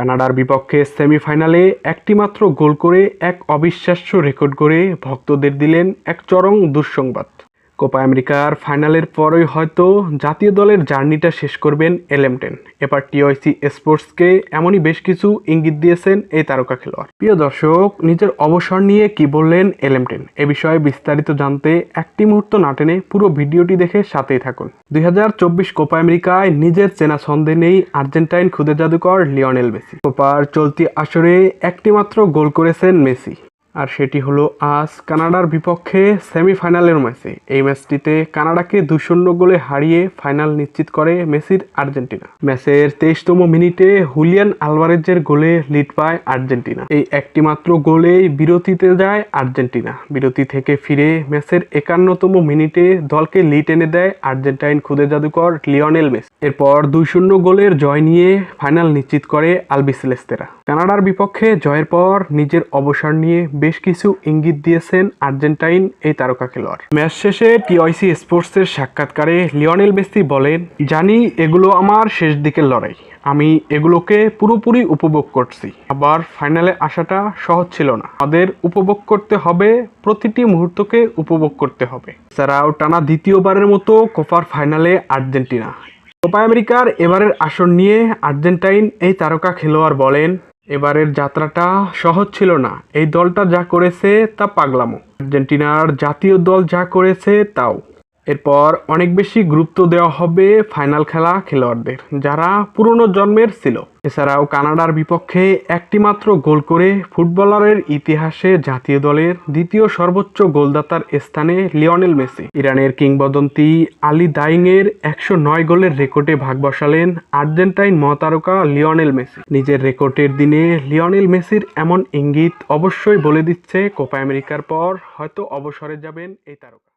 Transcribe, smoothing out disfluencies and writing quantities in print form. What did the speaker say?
কানাডার বিপক্ষে সেমিফাইনালে একটিমাত্র গোল করে এক অবিশ্বাস্য রেকর্ড গড়ে ভক্তদের দিলেন এক চরম দুঃসংবাদ। কোপা আমেরিকার ফাইনালের পরই হয়তো জাতীয় দলের জার্নিটা শেষ করবেন এলেমটেন। এবার টিওআইসি স্পোর্টসকে এমনই বেশ কিছু ইঙ্গিত দিয়েছেন এই তারকা খেলোয়াড়। প্রিয় দর্শক, নিজের অবসর নিয়ে কি বললেন এলেমটেন, এ বিষয়ে বিস্তারিত জানতে একটি মুহূর্ত না টেনে পুরো ভিডিওটি দেখে সাথেই থাকুন। 2024 কোপা আমেরিকায় নিজের চেনা ছন্দে নেই আর্জেন্টাইন খুদে জাদুকর লিওনেল মেসি। কোপার চলতি আসরে একটিমাত্র গোল করেছেন মেসি, আর সেটি হলো আজ কানাডার বিপক্ষে সেমিফাইনালের ম্যাচে। এই ম্যাচটিতে কানাডাকে 2-0 গোলে হারিয়ে ফাইনাল নিশ্চিত করে মেসির আর্জেন্টিনা। ম্যাচের 23তম মিনিটে হুলিয়ান আলভারেজের গোলে লিড পায় আর্জেন্টিনা। এই একটিমাত্র গোলেই বিরতিতে যায় আর্জেন্টিনা। বিরতি থেকে ফিরে ম্যাচের 51তম মিনিটে দলকে লিড এনে দেয় আর্জেন্টাইন খুদে জাদুকর লিওনেল মেসি। এরপর 2-0 গোলের জয় নিয়ে ফাইনাল নিশ্চিত করে আলবিসেলেস্তেরা। কানাডার বিপক্ষে জয়ের পর নিজের অবসর নিয়ে বেশ কিছু ইঙ্গিত দিয়েছেন আর্জেন্টাইন এই তারকা খেলোয়াড়। ম্যাচ শেষে টিওআইসি স্পোর্টসের সাক্ষাৎকারে লিওনেল মেসি বলেন, জানি এগুলো আমার শেষ দিকের লড়াই, আমি এগুলোকে পুরোপুরি উপভোগ করছি। আবার ফাইনালে আসাটা সহজ ছিল না, আমাদের উপভোগ করতে হবে, প্রতিটি মুহূর্তকে উপভোগ করতে হবে। এছাড়াও টানা দ্বিতীয়বারের মতো কোপার ফাইনালে আর্জেন্টিনা। কোপা আমেরিকার এবারের আসর নিয়ে আর্জেন্টাইন এই তারকা খেলোয়াড় বলেন, এবারের যাত্রাটা সহজ ছিল না, এই দলটা যা করেছে তা পাগলামো, আর্জেন্টিনার জাতীয় দল যা করেছে তাও। এরপর অনেক বেশি গুরুত্ব দেওয়া হবে ফাইনাল খেলা খেলোয়াড়দের, যারা পুরনো জন্মের ছিল। এছাড়াও কানাডার বিপক্ষে একটিমাত্র গোল করে ফুটবলারের ইতিহাসে জাতীয় দলের দ্বিতীয় সর্বোচ্চ গোলদাতার স্থানে লিওনেল মেসি। ইরানের কিংবদন্তি আলী দাইংয়ের 109 গোলের রেকর্ডে ভাগ বসালেন আর্জেন্টাইন মহাতারকা লিওনেল মেসি। নিজের রেকর্ডের দিনে লিওনেল মেসির এমন ইঙ্গিত অবশ্যই বলে দিচ্ছে কোপা আমেরিকার পর হয়তো অবসরে যাবেন এই তারকা।